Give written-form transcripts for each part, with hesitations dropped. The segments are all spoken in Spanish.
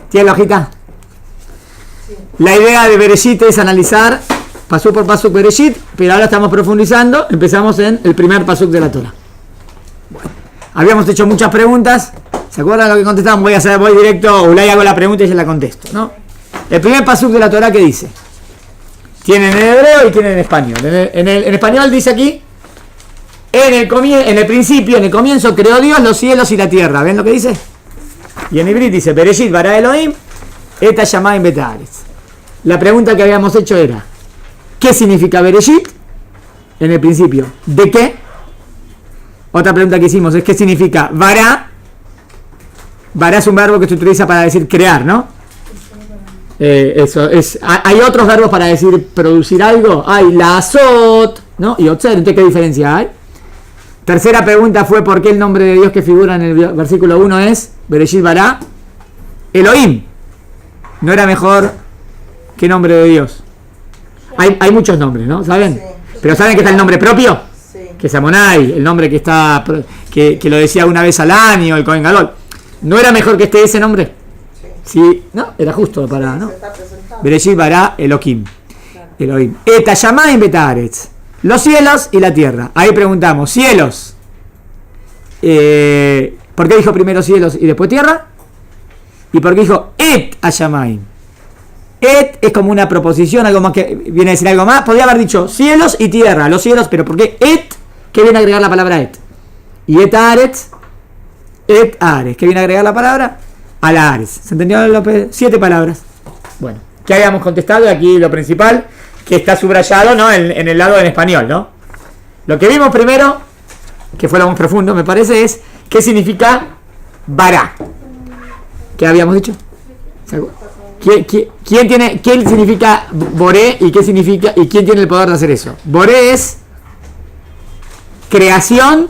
¿Tiene la hojita? Sí. La idea de Bereshit es analizar pasuk por pasuk Bereshit, pero ahora estamos profundizando. Empezamos en el primer pasuk de la Torah. Bueno, habíamos hecho muchas preguntas. ¿Se acuerdan lo que contestamos? Voy directo, Ulay hago la pregunta y ya la contesto, ¿no? El primer pasuk de la Torah, ¿qué dice? Tienen en hebreo y tienen en español. En español dice aquí, en el principio, en el comienzo, creó Dios los cielos y la tierra. ¿Ven lo que dice? Y en hebreo dice, Bereshit bara Elohim, et hashamayim bet haaretz. La pregunta que habíamos hecho era, ¿qué significa Bereshit? En el principio. ¿De qué? Otra pregunta que hicimos es, ¿qué significa bara? Bara es un verbo que se utiliza para decir crear, ¿no? Eso es. Hay otros verbos para decir producir algo. Hay la azot, ¿no? Y otzer. Entonces, ¿qué diferencia hay? Tercera pregunta fue por qué el nombre de Dios que figura en el versículo 1 es Bereshit bara Elohim. ¿No era mejor qué nombre de Dios? Hay muchos nombres, ¿no? ¿Saben? Sí. Pero ¿saben que está el nombre propio? Sí. Que es Amonai, el nombre que está que lo decía una vez al año, el Cohen Gadol. ¿No era mejor que esté ese nombre? Sí, no, era justo para, ¿no? Bereshit bara Elohim. Elohim. Et hashamayim bet haaretz. Los cielos y la tierra. Ahí preguntamos, cielos. ¿Por qué dijo primero cielos y después tierra? ¿Y por qué dijo et hashamayim? Et es como una proposición, algo más que viene a decir algo más. Podría haber dicho cielos y tierra, los cielos, pero ¿por qué et? ¿Qué viene a agregar la palabra et? Y et haaretz, ¿qué viene a agregar la palabra? A la Ares. ¿Se entendió, López? 7 palabras. Bueno, ¿qué habíamos contestado? Aquí lo principal, que está subrayado, ¿no? En el lado en español, ¿no? Lo que vimos primero, que fue lo más profundo, me parece, es ¿qué significa bara? ¿Qué habíamos dicho? ¿Quién significa boré y qué significa y quién tiene el poder de hacer eso? Boré es creación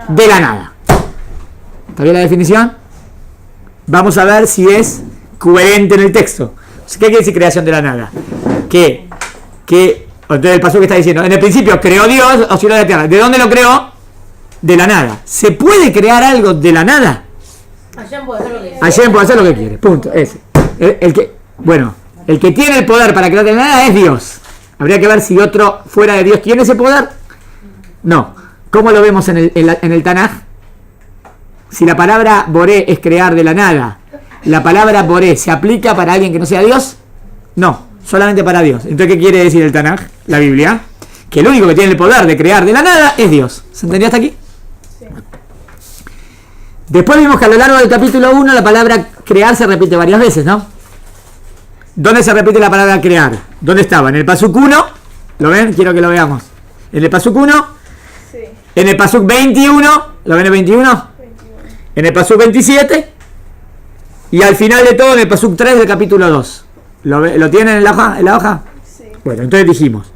de la nada. ¿Está bien la definición? Vamos a ver si es coherente en el texto. ¿Qué quiere decir creación de la nada? Que entonces el paso que está diciendo, en el principio creó Dios los cielos y la tierra. ¿De dónde lo creó? De la nada. ¿Se puede crear algo de la nada? Hashem puede hacer lo que quiere. Hashem puede hacer lo que quiere. Punto. Ese. El que tiene el poder para crear de la nada es Dios. Habría que ver si otro fuera de Dios tiene ese poder. No. ¿Cómo lo vemos en el Tanaj? Si la palabra boré es crear de la nada, ¿la palabra boré se aplica para alguien que no sea Dios? No, solamente para Dios. Entonces, ¿qué quiere decir el Tanaj, la Biblia? Que el único que tiene el poder de crear de la nada es Dios. ¿Se entendió hasta aquí? Sí. Después vimos que a lo largo del capítulo 1 la palabra crear se repite varias veces, ¿no? ¿Dónde se repite la palabra crear? ¿Dónde estaba? ¿En el pasuk 1? ¿Lo ven? Quiero que lo veamos. ¿En el pasuk 1? Sí. ¿En el pasuk 21? ¿Lo ven el 21? En el pasuk 27 y al final de todo en el pasuk 3 del capítulo 2. ¿Lo tienen en la hoja? Sí. Bueno, entonces dijimos,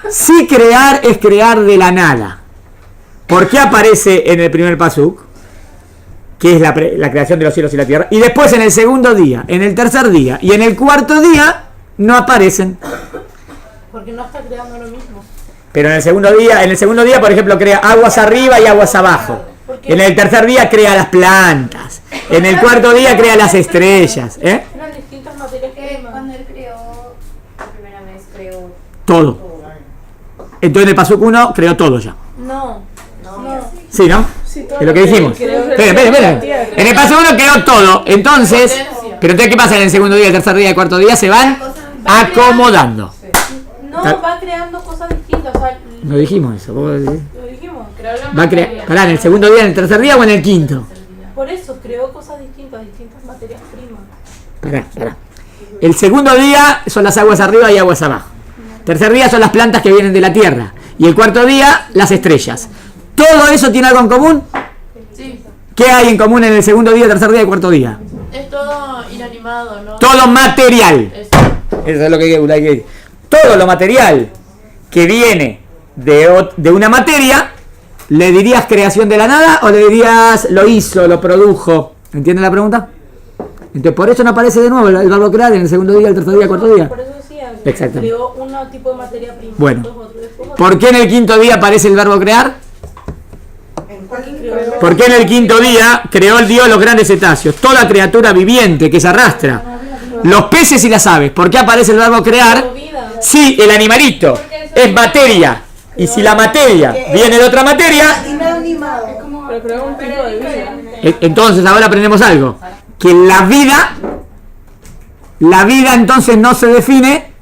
si crear es crear de la nada, ¿por qué aparece en el primer pasuk? Que es la creación de los cielos y la tierra. Y después en el segundo día, en el tercer día y en el cuarto día no aparecen. Porque no está creando lo mismo. Pero en el segundo día, por ejemplo, crea aguas arriba y aguas abajo. En el tercer día crea las plantas. En el cuarto día crea las estrellas. Eran distintas materias primas. Cuando él creó, la primera vez creó todo. Entonces en el pasuk 1 creó todo ya. No. Sí, ¿no? Sí, es lo que dijimos. Espera. En el pasuk 1 creó todo. Entonces, pero entonces ¿qué pasa en el segundo día, el tercer día, el cuarto día? Se van acomodando. No, va creando cosas distintas. O sea, no dijimos eso. Lo dijimos. Va a crear, pará, ¿en el segundo día, en el tercer día o en el quinto? Por eso creó cosas distintas materias primas. Pará. El segundo día son las aguas arriba y aguas abajo. Tercer día son las plantas que vienen de la tierra. Y el cuarto día, las estrellas. ¿Todo eso tiene algo en común? Sí. ¿Qué hay en común en el segundo día, tercer día y cuarto día? Es todo inanimado, ¿no? Todo material. Eso es lo que hay que decir. Todo lo material que viene de una materia, ¿le dirías creación de la nada o le dirías lo hizo, lo produjo? ¿Entienden la pregunta? Entonces por eso no aparece de nuevo el verbo crear en el segundo día, el tercer día, el cuarto día. Por eso decía, exactamente. Creó un tipo de materia prima. Bueno, ¿por qué en el quinto día aparece el verbo crear? Porque ¿Por qué en el quinto día creó el Dios los grandes cetáceos? Toda criatura viviente que se arrastra. Los peces y las aves. ¿Por qué aparece el verbo crear? Sí, el animalito es materia. Y si la materia viene de otra materia, Pero creó un tipo de vida. entonces ahora aprendemos algo. Que la vida entonces no se define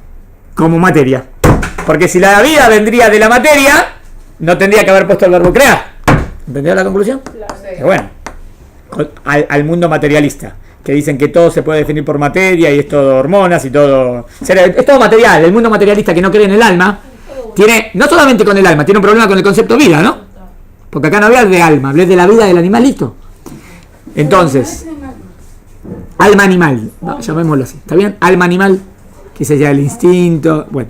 como materia. Porque si la vida vendría de la materia, no tendría que haber puesto el verbo crear. ¿Entendió la conclusión? Pero bueno, al mundo materialista, que dicen que todo se puede definir por materia y es todo hormonas y todo... Es todo material. El mundo materialista que no cree en el alma, tiene, no solamente con el alma, tiene un problema con el concepto vida, ¿no? Porque acá no hablé de alma, hablé de la vida del animalito. Entonces, alma animal, llamémoslo así, ¿está bien? Alma animal, que sería el instinto, bueno.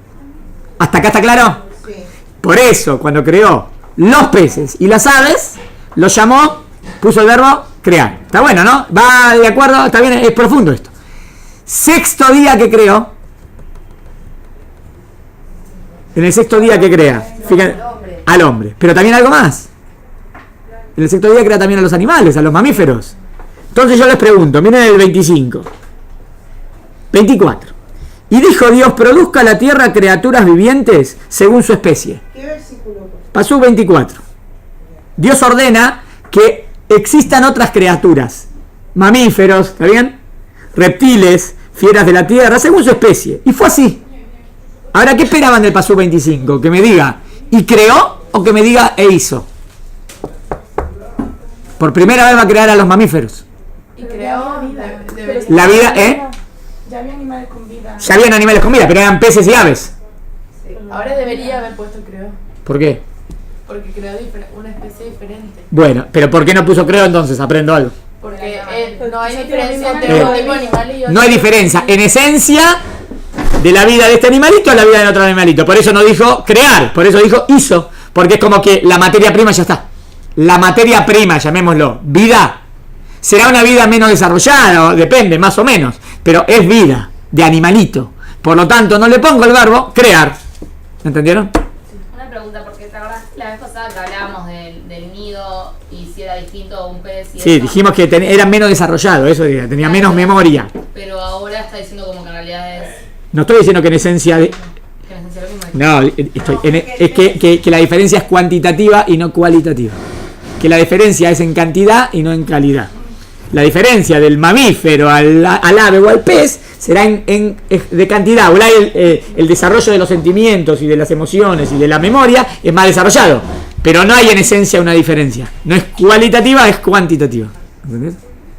¿Hasta acá está claro? Sí. Por eso, cuando creó los peces y las aves, los llamó, puso el verbo crear. Está bueno, ¿no? Va de acuerdo, está bien, es profundo esto. Sexto día que creó. En el sexto día que crea, fíjate, al hombre. Pero también algo más. En el sexto día crea también a los animales, a los mamíferos. Entonces yo les pregunto, miren el 25. 24. Y dijo Dios, produzca la tierra criaturas vivientes según su especie. ¿Qué versículo? Pasó 24. Dios ordena que existan otras criaturas, mamíferos, ¿está bien? Reptiles, fieras de la tierra, según su especie. Y fue así. Ahora, ¿qué esperaban del Pasú 25? Que me diga, ¿y creó? O que me diga, e hizo. Por primera vez va a crear a los mamíferos. Y creó La vida, Ya había animales con vida. Ya habían animales con vida, pero eran peces y aves. Sí. Ahora debería haber puesto creó. ¿Por qué? Porque creó una especie diferente. Bueno, pero ¿por qué no puso creo entonces? Aprendo algo. Porque no hay diferencia entre un tipo de animal y otro. No hay diferencia. En esencia, de la vida de este animalito a la vida de otro animalito. Por eso no dijo crear, por eso dijo hizo. Porque es como que la materia prima ya está. La materia prima, llamémoslo, vida. Será una vida menos desarrollada, depende, más o menos. Pero es vida, de animalito. Por lo tanto, no le pongo el verbo crear. ¿Entendieron? Una pregunta, porque te acordás la vez pasada que hablábamos del nido y si era distinto a un pez y Sí, eso? dijimos que era menos desarrollado, eso tenía menos memoria. Pero ahora está diciendo como que en realidad es... No estoy diciendo que en esencia... que en esencia lo mismo. No, es que la diferencia es cuantitativa y no cualitativa. Que la diferencia es en cantidad y no en calidad. La diferencia del mamífero al ave o al pez será de cantidad. O el desarrollo de los sentimientos y de las emociones y de la memoria es más desarrollado. Pero no hay en esencia una diferencia. No es cualitativa, es cuantitativa. ¿Entendés?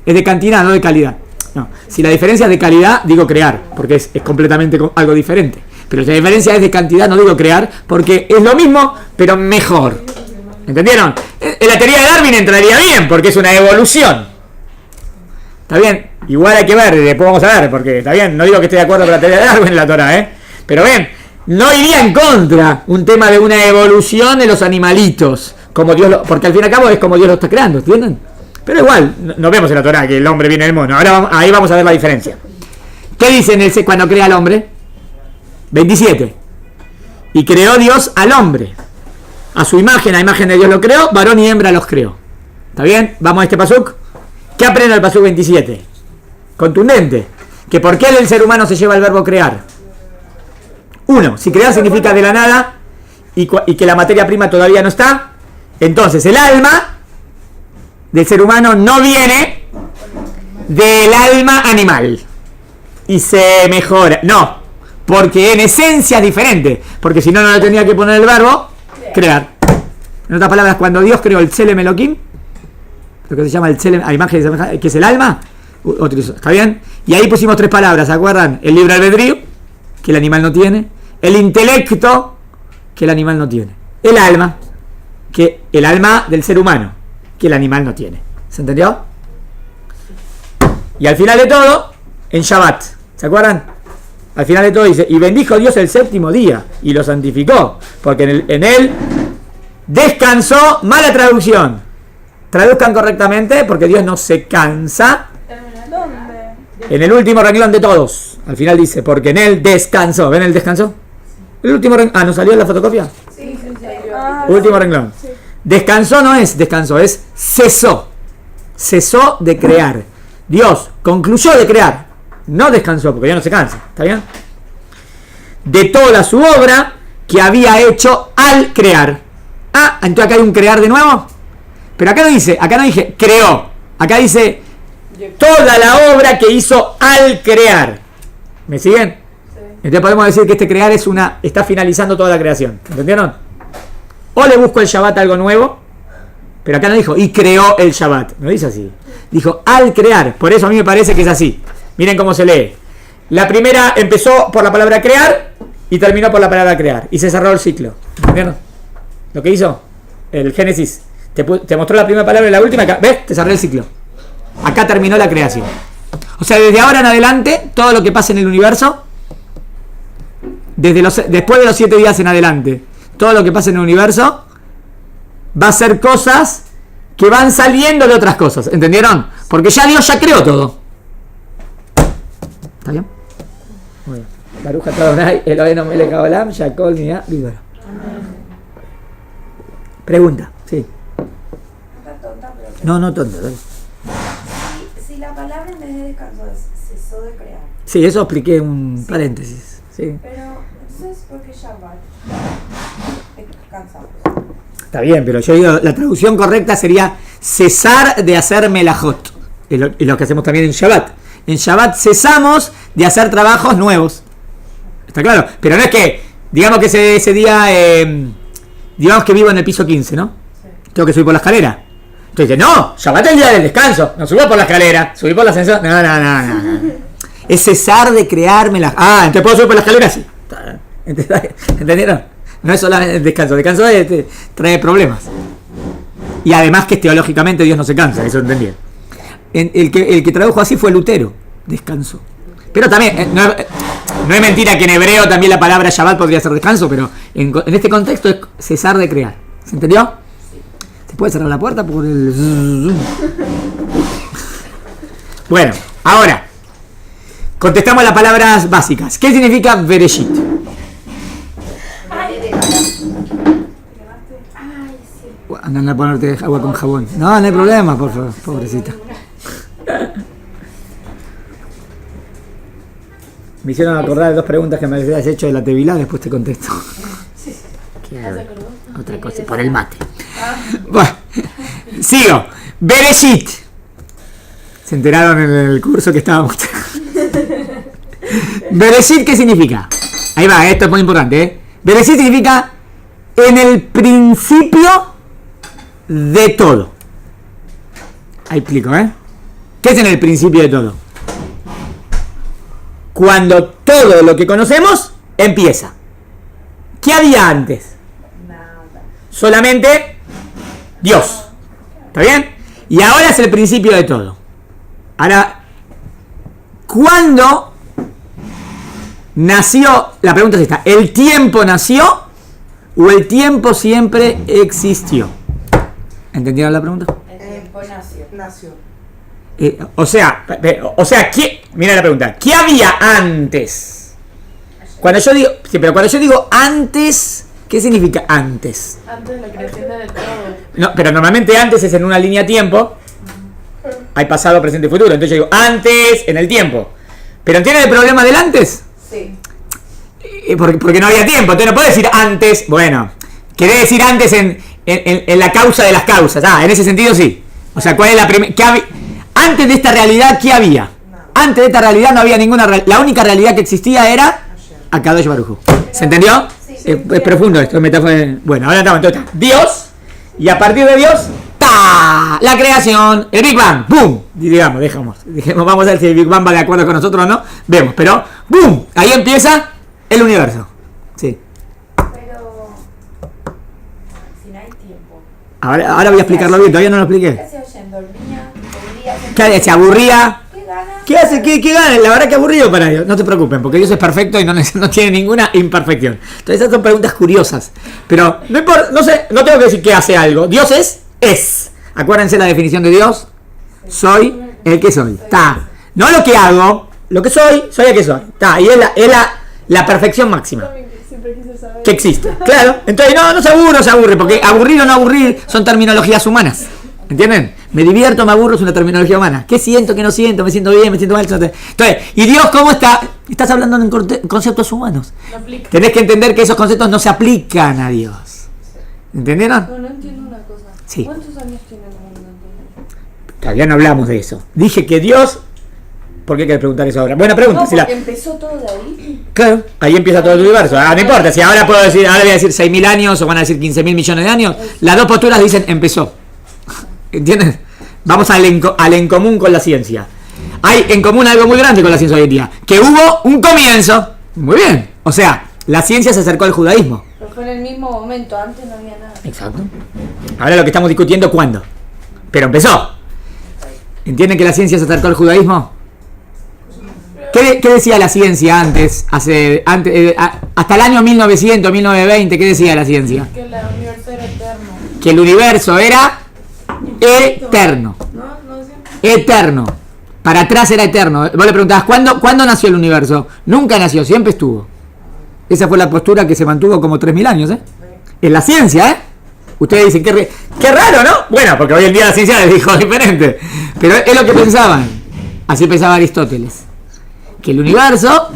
Es de cantidad, no de calidad. No. Si la diferencia es de calidad, digo crear, porque es completamente algo diferente. Pero si la diferencia es de cantidad, no digo crear, porque es lo mismo, pero mejor. ¿Entendieron? En la teoría de Darwin entraría bien, porque es una evolución. ¿Está bien? Igual hay que ver, después vamos a ver, porque está bien, no digo que esté de acuerdo con la teoría de Darwin en la Torah, pero ven, no iría en contra un tema de una evolución de los animalitos, como Dios porque al fin y al cabo es como Dios lo está creando, ¿entienden? Pero igual, no vemos en la Torah que el hombre viene del mono. Ahora ahí vamos a ver la diferencia. ¿Qué dice cuando crea al hombre? 27. Y creó Dios al hombre. A su imagen, a imagen de Dios lo creó, varón y hembra los creó. ¿Está bien? Vamos a este pasuk. ¿Qué aprende el pasuk 27? Contundente. Que por qué el ser humano se lleva el verbo crear. Uno, si crear significa de la nada y que la materia prima todavía no está, entonces el alma del ser humano no viene del alma animal y se mejora. No, porque en esencia es diferente. Porque si no, no le tendría que poner el verbo crear. En otras palabras, cuando Dios creó el Tselem Elohim, lo que se llama el Tselem, a imagen que es el alma, utilizó, ¿está bien? Y ahí pusimos tres palabras, ¿se acuerdan? El libre albedrío, que el animal no tiene. El intelecto, que el animal no tiene. El alma, que el alma del ser humano, que el animal no tiene. ¿Se entendió? Y al final de todo, en Shabbat, ¿se acuerdan? Al final de todo dice, y bendijo Dios el séptimo día, y lo santificó, porque en él descansó. Mala traducción. Traduzcan correctamente, porque Dios no se cansa. ¿Dónde? En el último renglón de todos. Al final dice, porque en él descansó. ¿Ven el descanso? El último renglón. ¿No salió en la fotocopia? Sí. Último renglón. Descansó no es descansó, es cesó. Cesó de crear. Dios concluyó de crear. No descansó, porque ya no se cansa. ¿Está bien? De toda su obra que había hecho al crear. Ah, entonces acá hay un crear de nuevo. Pero acá no dije creó. Acá dice toda la obra que hizo al crear. ¿Me siguen? Sí. Entonces podemos decir que este crear está finalizando toda la creación. ¿Entendieron? O le busco el Shabbat algo nuevo. Pero acá no dijo y creó el Shabbat. No dice así. Dijo al crear. Por eso a mí me parece que es así. Miren cómo se lee. La primera empezó por la palabra crear y terminó por la palabra crear. Y se cerró el ciclo. ¿Entendieron? Lo que hizo el Génesis. Te mostró la primera palabra y la última. Acá, ¿ves? Te cerré el ciclo. Acá terminó la creación. O sea, desde ahora en adelante, todo lo que pasa en el universo, después de los 7 días en adelante, todo lo que pasa en el universo va a ser cosas que van saliendo de otras cosas. ¿Entendieron? Porque ya Dios ya creó todo. ¿Está bien? Muy bien. Baruch atah Adonai Eloheinu melech haolam she'akol nהיה bidvaro. Pregunta, sí. No tonta. Si la palabra en vez de descanso es cesó de crear. Sí, eso expliqué un paréntesis. Sí. Pero entonces, ¿por qué Shabbat? Descansamos. Está bien, pero yo digo, la traducción correcta sería cesar de hacer melajot. Y lo que hacemos también en Shabbat. En Shabbat cesamos de hacer trabajos nuevos. ¿Está claro? Pero no es que, digamos que ese día, digamos que vivo en el piso 15, ¿no? Sí. Tengo que subir por la escalera. Entonces dice, no, Shabbat es el día del descanso. No subo por la escalera, subí por la ascensor. No. Es cesar de crearme las... Ah, entonces puedo subir por la escalera, sí. ¿Entendieron? No es solamente el descanso. El descanso trae problemas. Y además que teológicamente Dios no se cansa, eso entendí. El que tradujo así fue Lutero, descanso. Pero también, no es mentira que en hebreo también la palabra Shabbat podría ser descanso, pero en este contexto es cesar de crear. ¿Se entendió? ¿Se puede cerrar la puerta por el...? Bueno, ahora, contestamos las palabras básicas. ¿Qué significa Bereshit? Andan a ponerte agua con jabón. No hay problema, por favor, pobrecita. Me hicieron acordar de 2 preguntas que me habías hecho de la Tevilá, después te contesto. Otra cosa, por el mate. Bueno, sigo. Bereshit. Se enteraron en el curso que estábamos. Bereshit, ¿qué significa? Ahí va, esto es muy importante, ¿eh? Bereshit significa en el principio de todo. Ahí explico, ¿eh? ¿Qué es en el principio de todo? Cuando todo lo que conocemos empieza. ¿Qué había antes? Nada. Solamente Dios. ¿Está bien? Y ahora es el principio de todo. Ahora, ¿cuándo nació? La pregunta es esta. ¿El tiempo nació o el tiempo siempre existió? ¿Entendieron la pregunta? El tiempo nació. O sea, mira la pregunta. ¿Qué había antes? Cuando yo digo antes, ¿qué significa antes? Antes de la creación de todo. No, pero normalmente antes es en una línea de tiempo. Hay pasado, presente y futuro. Entonces yo digo antes en el tiempo. ¿Pero entienden el problema del antes? Sí. Porque no había tiempo. Entonces no puedo decir antes. Bueno, quería decir antes en la causa de las causas. Ah, en ese sentido sí. O sea, ¿cuál es la primera? Antes de esta realidad, ¿qué había? Antes de esta realidad no había ninguna realidad. La única realidad que existía era Akadosh Baruj Hu. ¿Se entendió? Sí. Es profundo esto, es metáfora. Bueno, ahora estamos entonces. Dios, y a partir de Dios, ¡ta! La creación, el Big Bang, ¡boom! Digamos, vamos a ver si el Big Bang va de acuerdo con nosotros o no. Vemos, pero ¡boom! Ahí empieza el universo. Sí. Pero si no hay tiempo. Ahora voy a explicarlo bien, todavía no lo expliqué. ¿Qué hacía oyendo? ¿Dormía? ¿Se aburría? ¿Qué hace? ¿Qué gana? La verdad que aburrido para Dios. No te preocupen, porque Dios es perfecto y no tiene ninguna imperfección. Entonces esas son preguntas curiosas. Pero no importa, no tengo que decir que hace algo. Dios es. Acuérdense la definición de Dios. Soy el que soy. Ta. No lo que hago, lo que soy el que soy. Ta. Y es la perfección máxima. siempre quise saber. Que existe. Claro. Entonces, no se aburre, porque aburrir o no aburrir son terminologías humanas. ¿Entienden? Me divierto, me aburro, es una terminología humana. ¿Qué siento, qué no siento? ¿Me siento bien, me siento mal? Entonces, ¿y Dios cómo está? Estás hablando en conceptos humanos. No aplica. Tenés que entender que esos conceptos no se aplican a Dios. ¿Entendieron? No entiendo una cosa. Sí. ¿Cuántos años tiene el mundo entonces? Todavía no hablamos de eso. Dije que Dios... ¿Por qué querés preguntar eso ahora? Buena pregunta. No, Si la- porque empezó todo de ahí. Claro, ahí empieza todo el universo. No importa, si ahora puedo decir, ahora voy a decir 6.000 años o van a decir 15.000 millones de años, las dos posturas dicen empezó. ¿Entiendes? Vamos al en común con la ciencia. Hay en común algo muy grande con la ciencia hoy en día, que hubo un comienzo. Muy bien. O sea, la ciencia se acercó al judaísmo. Pero fue en el mismo momento, antes no había nada. Exacto. Ahora lo que estamos discutiendo, ¿cuándo? Pero empezó. ¿Entienden que la ciencia se acercó al judaísmo? ¿Qué decía la ciencia antes? Hasta el año 1900, 1920, ¿qué decía la ciencia? Que el universo era eterno. Que el universo era eterno. No sé. Eterno. Para atrás era eterno. Vos le preguntabas, ¿cuándo nació el universo? Nunca nació, siempre estuvo. Esa fue la postura que se mantuvo como 3.000 años, ¿eh? En la ciencia, ¿eh? Ustedes dicen, qué raro, ¿no? Bueno, porque hoy en día la ciencia les dijo diferente. Pero es lo que pensaban. Así pensaba Aristóteles. Que el universo,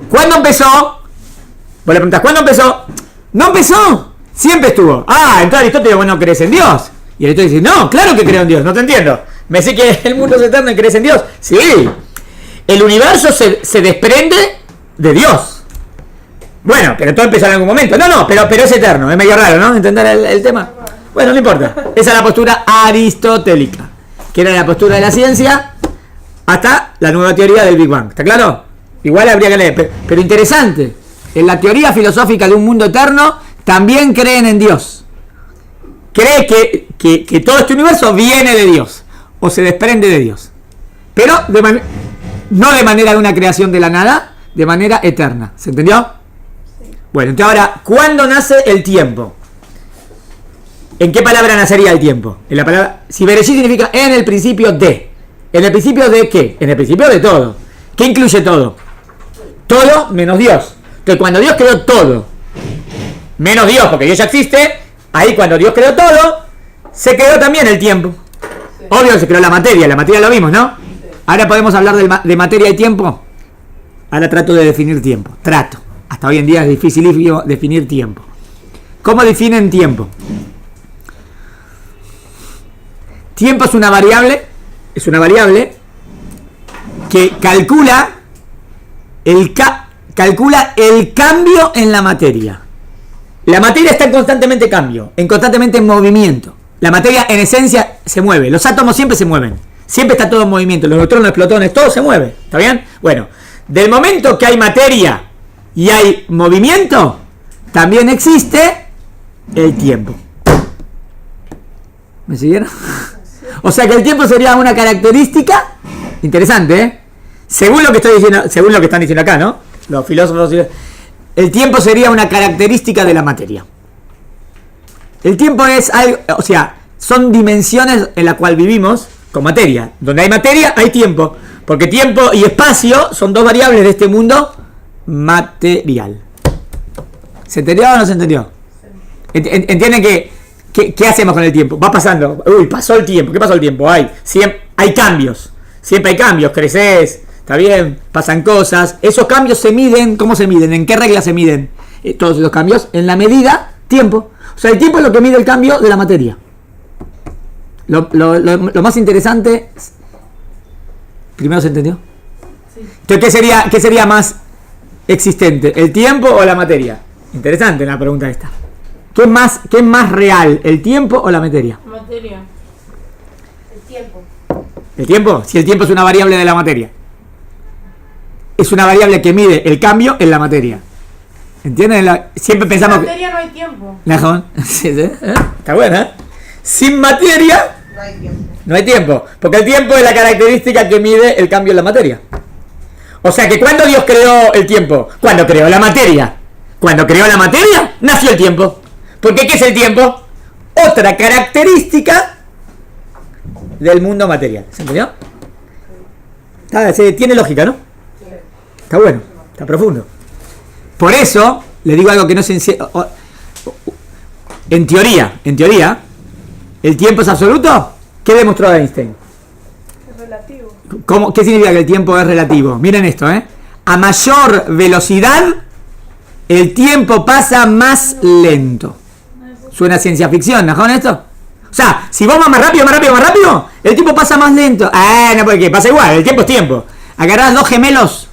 ¿cuándo empezó? Vos le preguntás, ¿cuándo empezó? No empezó, siempre estuvo. Entonces Aristóteles, vos no crees en Dios. Y Aristóteles dice, no, claro que creo en Dios, no te entiendo. ¿Me decís que el mundo es eterno y crees en Dios? Sí. El universo se desprende de Dios. Bueno, pero todo empezó en algún momento. No, pero es eterno, es medio raro, ¿no? ¿Entender el tema? Bueno, no importa. Esa es la postura aristotélica, que era la postura de la ciencia hasta la nueva teoría del Big Bang. ¿Está claro? Igual habría que leer. Pero interesante. En la teoría filosófica de un mundo eterno también creen en Dios. Cree que todo este universo viene de Dios o se desprende de Dios. Pero no de manera de una creación de la nada, de manera eterna. ¿Se entendió? Sí. Bueno, entonces ahora, ¿cuándo nace el tiempo? ¿En qué palabra nacería el tiempo? En la palabra... Si Bereshit significa en el principio de... ¿En el principio de qué? En el principio de todo. ¿Qué incluye todo? Todo menos Dios. Entonces cuando Dios creó todo, menos Dios, porque Dios ya existe, ahí cuando Dios creó todo, se creó también el tiempo. Sí. Obvio se creó la materia lo vimos, ¿no? Sí. Ahora podemos hablar de materia y tiempo. Ahora trato de definir tiempo. Hasta hoy en día es dificilísimo definir tiempo. ¿Cómo definen tiempo? Tiempo es una variable que calcula el cambio en la materia. La materia está en constantemente cambio, en constantemente movimiento. La materia en esencia se mueve, los átomos siempre se mueven, siempre está todo en movimiento, los neutrones, los protones, todo se mueve, ¿está bien? Bueno, del momento que hay materia y hay movimiento, también existe el tiempo. ¿Me siguieron? O sea que el tiempo sería una característica interesante, ¿eh? Según lo que estoy diciendo, según lo que están diciendo acá, ¿no? Los filósofos, el tiempo sería una característica de la materia. El tiempo es algo, o sea, son dimensiones en la cual vivimos con materia. Donde hay materia, hay tiempo, porque tiempo y espacio son dos variables de este mundo material. ¿Se entendió o no se entendió? ¿Entienden que ¿qué hacemos con el tiempo? Va pasando. Pasó el tiempo. ¿Qué pasó el tiempo? Hay cambios. Siempre hay cambios. Creces. ¿Está bien? Pasan cosas. Esos cambios se miden. ¿Cómo se miden? ¿En qué reglas se miden? Todos esos cambios. En la medida tiempo. O sea, el tiempo es lo que mide el cambio de la materia. Lo más interesante... ¿Primero se entendió? Sí. Entonces, ¿qué sería más existente? ¿El tiempo o la materia? Interesante la pregunta esta. ¿Qué es más real, el tiempo o la materia? Materia. El tiempo. ¿El tiempo? Si el tiempo es una variable de la materia. Es una variable que mide el cambio en la materia. ¿Entienden? Siempre pensamos... Sin materia no hay tiempo. Sí, ¿sí? Está buena, ¿eh? Sin materia no hay tiempo. Porque el tiempo es la característica que mide el cambio en la materia. O sea que ¿cuándo Dios creó el tiempo? Cuando creó la materia. Cuando creó la materia, nació el tiempo. Porque ¿qué es el tiempo? Otra característica del mundo material. ¿Se entendió? Tiene lógica, ¿no? Está bueno, está profundo. Por eso, le digo algo que no se... En teoría, ¿el tiempo es absoluto? ¿Qué demostró Einstein? Es relativo. ¿Qué significa que el tiempo es relativo? Miren esto, A mayor velocidad, el tiempo pasa más lento. Suena ciencia ficción, ¿no con esto? O sea, si vos vas más rápido, el tiempo pasa más lento. No, porque pasa igual, el tiempo es tiempo. Agarrás dos gemelos,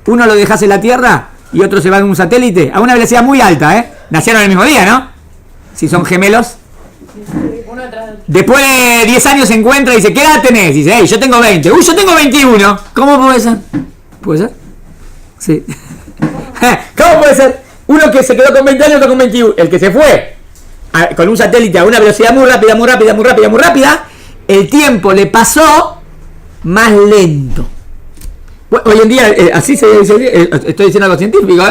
uno lo dejás en la Tierra y otro se va en un satélite, a una velocidad muy alta, Nacieron el mismo día, ¿no? Si son gemelos. Uno detrás del otro. Después de 10 años se encuentra y dice, ¿qué edad tenés? Dice, hey, yo tengo 20. Yo tengo 21. ¿Cómo puede ser? ¿Puede ser? Sí. ¿Cómo puede ser? Uno que se quedó con 20 años, otro con 21. El que se fue con un satélite a una velocidad muy rápida, el tiempo le pasó más lento. Bueno, hoy en día, así se dice, estoy diciendo algo científico,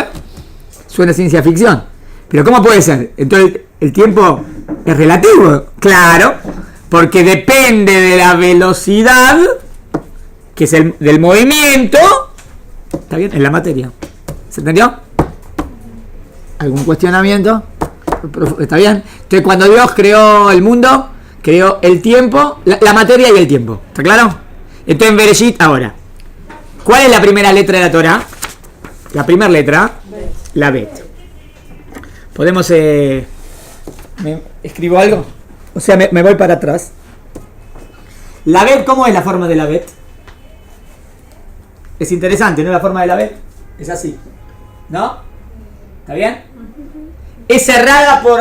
Suena ciencia ficción. Pero ¿cómo puede ser? Entonces, ¿el tiempo es relativo? Claro, porque depende de la velocidad, que es del movimiento, ¿está bien? En la materia. ¿Se entendió? ¿Algún cuestionamiento? ¿Está bien? Entonces, cuando Dios creó el mundo, creó el tiempo, la materia y el tiempo. ¿Está claro? Entonces, en Bereshit, ahora, ¿cuál es la primera letra de la Torah? La primera letra, la Bet. ¿Podemos... ¿me escribo algo? O sea, me voy para atrás. La Bet, ¿cómo es la forma de la Bet? Es interesante, ¿no? La forma de la Bet es así, ¿no? ¿Está bien? Es cerrada por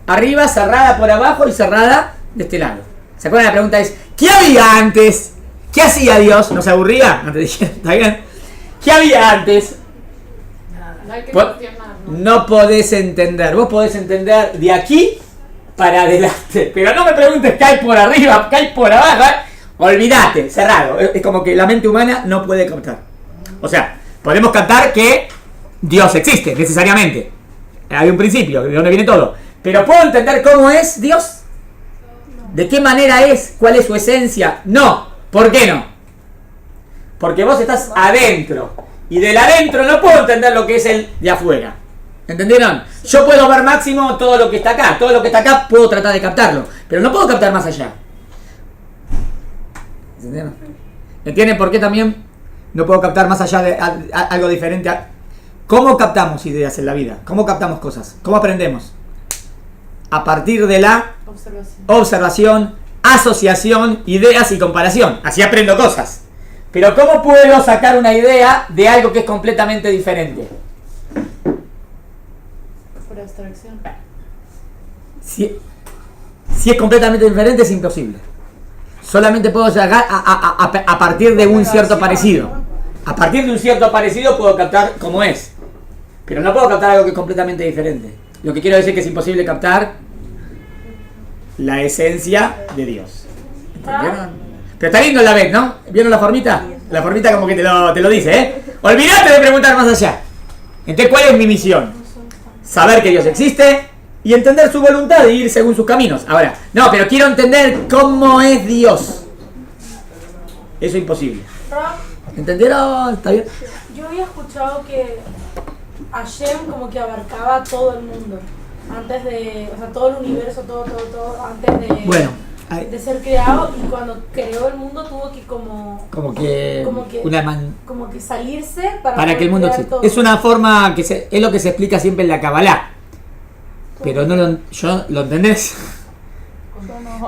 arriba, cerrada por abajo y cerrada de este lado. ¿Se acuerdan? La pregunta es, ¿qué había antes? ¿Qué hacía Dios? ¿No se aburría? No te dije, ¿está bien? ¿Qué había antes? No hay que cuestionar, ¿no? No podés entender. Vos podés entender de aquí para adelante. Pero no me preguntes qué hay por arriba, qué hay por abajo. Olvídate, cerrado. Es como que la mente humana no puede captar. O sea, podemos captar que Dios existe, necesariamente. Hay un principio, de dónde viene todo. Pero ¿puedo entender cómo es Dios? ¿De qué manera es? ¿Cuál es su esencia? No. ¿Por qué no? Porque vos estás adentro. Y del adentro no puedo entender lo que es el de afuera. ¿Entendieron? Yo puedo ver máximo todo lo que está acá. Todo lo que está acá puedo tratar de captarlo. Pero no puedo captar más allá. ¿Entendieron? ¿Entienden por qué también no puedo captar más allá de algo diferente? ¿Cómo captamos ideas en la vida? ¿Cómo captamos cosas? ¿Cómo aprendemos? A partir de la observación, asociación, ideas y comparación. Así aprendo cosas. Pero ¿cómo puedo sacar una idea de algo que es completamente diferente? Por abstracción. Si es completamente diferente es imposible. Solamente puedo llegar a partir de un cierto parecido. A partir de un cierto parecido puedo captar cómo es. Pero no puedo captar algo que es completamente diferente. Lo que quiero decir es que es imposible captar la esencia de Dios. ¿Entendieron? Pero está lindo la vez, ¿no? ¿Vieron la formita? La formita como que te lo dice, Olvídate de preguntar más allá. Entonces, ¿cuál es mi misión? Saber que Dios existe y entender su voluntad y ir según sus caminos. Ahora, no, pero quiero entender cómo es Dios. Eso es imposible. ¿Entendieron? ¿Está bien? Yo había escuchado que Hashem como que abarcaba todo el mundo. Antes de, o sea, todo el universo, todo, antes de... Bueno. De ser creado, y cuando creó el mundo tuvo que como que salirse para que el mundo exista. Es una forma que es lo que se explica siempre en la Kabbalah. Pero ¿yo lo entendés?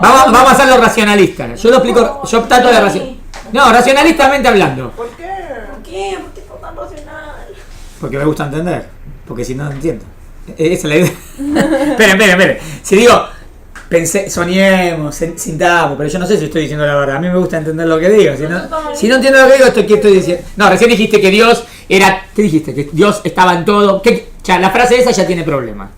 Vamos a hacerlo racionalista. Yo lo explico, yo trato de racionalistamente hablando. ¿Por qué? ¿Por qué es tan racional? Porque me gusta entender. Porque si no entiendo. Esa es la idea. Esperen. Si digo, soñemos, sintamos, pero yo no sé si estoy diciendo la verdad. A mí me gusta entender lo que digo. Si no entiendo lo que digo, ¿qué estoy diciendo? No, recién dijiste que Dios era... ¿Qué dijiste? Que Dios estaba en todo. La frase esa ya tiene problema.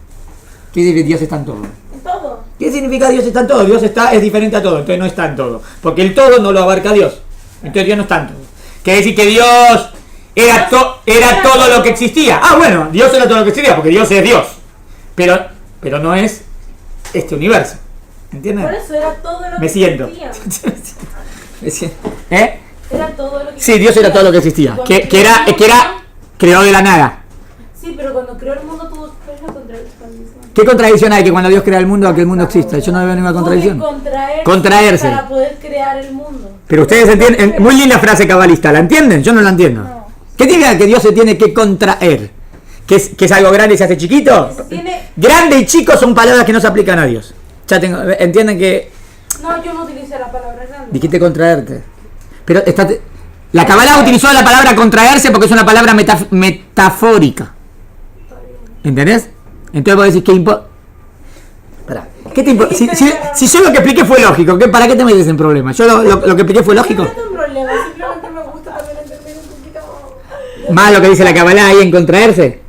¿Qué dice Dios está en todo? ¿En todo? ¿Qué significa Dios está en todo? Dios es diferente a todo, entonces no está en todo. Porque el todo no lo abarca Dios. Entonces Dios no está en todo. Quiere decir que Dios era todo lo que existía. Ah, bueno, Dios era todo lo que existía, porque Dios es Dios. Pero no es este universo. ¿Entiendes? Por eso era todo lo que Me siento. existía. ¿Eh? Era todo lo que Sí, Dios era todo lo que existía. Que era creó de la nada. Sí, pero cuando creó el mundo tuvo la contradicción. ¿Qué contradicción hay que cuando Dios crea el mundo a que el mundo exista? Yo no veo ninguna contradicción. Contraerse. Para poder crear el mundo. Pero ustedes entienden, muy linda frase cabalista, ¿la entienden? Yo no la entiendo. No. ¿Qué significa que Dios se tiene que contraer? ¿Que es algo grande y se hace chiquito? Grande y chico son palabras que no se aplican a Dios. Ya entienden que... No, yo no utilicé la palabra grande. Dijiste contraerte. Pero la Kabbalah utilizó la palabra contraerse porque es una palabra metafórica. ¿Entendés? Entonces vos decís que importa. ¿Qué te importa? Si yo lo que expliqué fue lógico, ¿para qué te metes en problemas? Yo lo que expliqué fue lógico. No tengo problema, simplemente me gusta también entender un poquito más lo que dice la Kabbalah ahí en contraerse.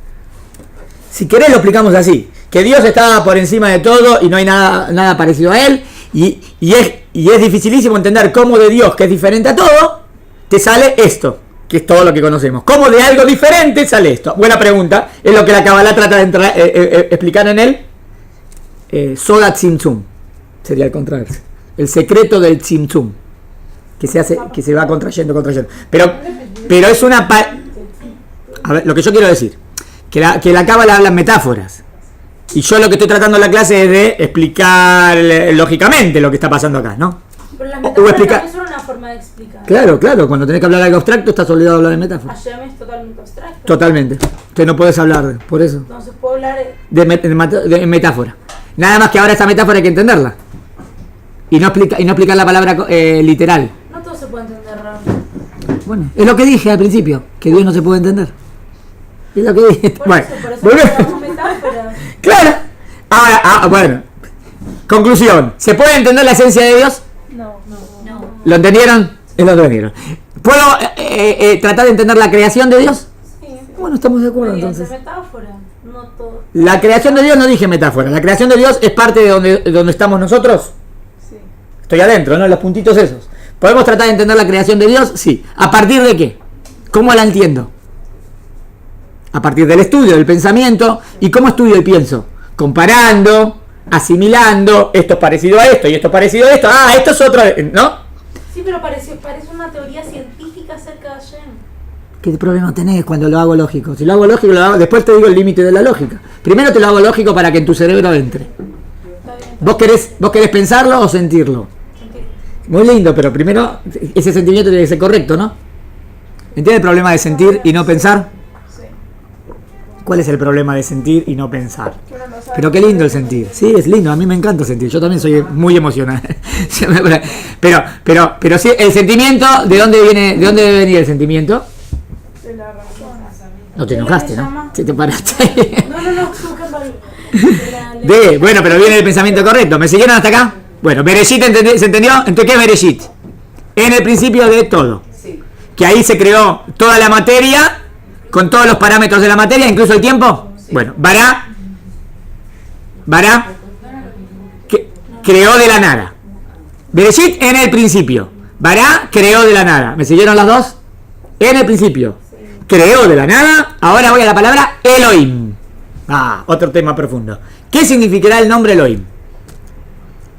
Si querés lo explicamos así, que Dios está por encima de todo y no hay nada parecido a él, y es dificilísimo entender cómo de Dios, que es diferente a todo, te sale esto, que es todo lo que conocemos. ¿Cómo de algo diferente sale esto? Buena pregunta, es lo que la Kabbalah trata de explicar en él. Sodat Tzimtzum sería el contraerse, el secreto del Tzimtzum, que se va contrayendo. Pero es una... A ver, lo que yo quiero decir, que la Kabbalah habla en metáforas. Y yo lo que estoy tratando en la clase es de explicar lógicamente lo que está pasando acá, ¿no? Pero las metáforas también son una forma de explicar. Claro, cuando tenés que hablar de algo abstracto estás obligado a hablar de metáforas. Hashem es totalmente abstracto. Totalmente. Entonces no podés hablar por eso. Entonces puedo hablar De metáfora. Nada más que ahora esta metáfora hay que entenderla. Y no explicar la palabra literal. No todo se puede entender, Ram. Bueno, es lo que dije al principio, que Dios no se puede entender. Es lo que dije. Por Bueno, eso hablamos metáforas. Claro. Ahora, bueno. Conclusión. ¿Se puede entender la esencia de Dios? No. ¿Lo entendieron? Lo entendieron. ¿Puedo tratar de entender la creación de Dios? Sí. Bueno, estamos de acuerdo Mediante entonces. metáfora, no todo. La creación de Dios no dije metáfora. La creación de Dios es parte de donde estamos nosotros. Sí. Estoy adentro, ¿no? Los puntitos esos. ¿Podemos tratar de entender la creación de Dios? Sí. ¿A partir de qué? ¿Cómo la entiendo? A partir del estudio, del pensamiento. ¿Y cómo estudio y pienso? Comparando, asimilando, esto es parecido a esto y esto es parecido a esto. Esto es otro, ¿no? Sí, pero parece una teoría científica acerca de Hashem. ¿Qué problema tenés cuando lo hago lógico? Si lo hago lógico, después te digo el límite de la lógica. Primero te lo hago lógico para que en tu cerebro entre. ¿Vos querés pensarlo o sentirlo? Muy lindo, pero primero ese sentimiento tiene que ser correcto, ¿no? ¿Entiendes el problema de sentir y no pensar? ¿Cuál es el problema de sentir y no pensar? Pero qué lindo el sentir. Sí, es lindo, a mí me encanta sentir. Yo también soy muy emocional. Pero sí, el sentimiento, ¿de dónde debe venir el sentimiento? De la razón. No te enojaste, ¿no? Si te paraste. No. Bueno, pero viene el pensamiento correcto. ¿Me siguieron hasta acá? Bueno, Bereshit, ¿se entendió? Entonces, ¿qué es Bereshit? En el principio de todo. Que ahí se creó toda la materia, con todos los parámetros de la materia, incluso el tiempo. Bueno, Bará creó de la nada. Bereshit en el principio. Bará creó de la nada. ¿Me siguieron las dos? En el principio. Creó de la nada. Ahora voy a la palabra Elohim. Otro tema profundo. ¿Qué significará el nombre Elohim?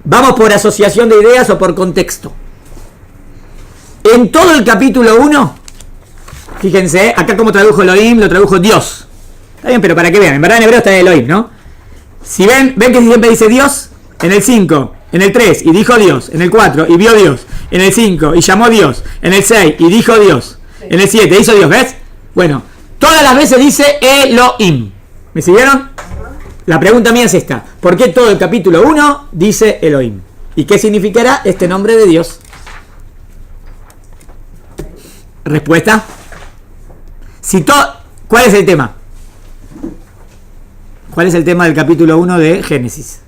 ¿Vamos por asociación de ideas o por contexto? En todo el capítulo 1, fíjense, acá como tradujo Elohim, lo tradujo Dios. Está bien, pero para que vean, en verdad en hebreo está Elohim, ¿no? Si ven que siempre dice Dios, en el 5, en el 3, y dijo Dios, en el 4, y vio Dios, en el 5, y llamó Dios, en el 6, y dijo Dios, en el 7, hizo Dios, ¿ves? Bueno, todas las veces dice Elohim. ¿Me siguieron? La pregunta mía es esta: ¿por qué todo el capítulo 1 dice Elohim? ¿Y qué significará este nombre de Dios? Respuesta. ¿Cuál es el tema? ¿Cuál es el tema del capítulo 1 de Génesis?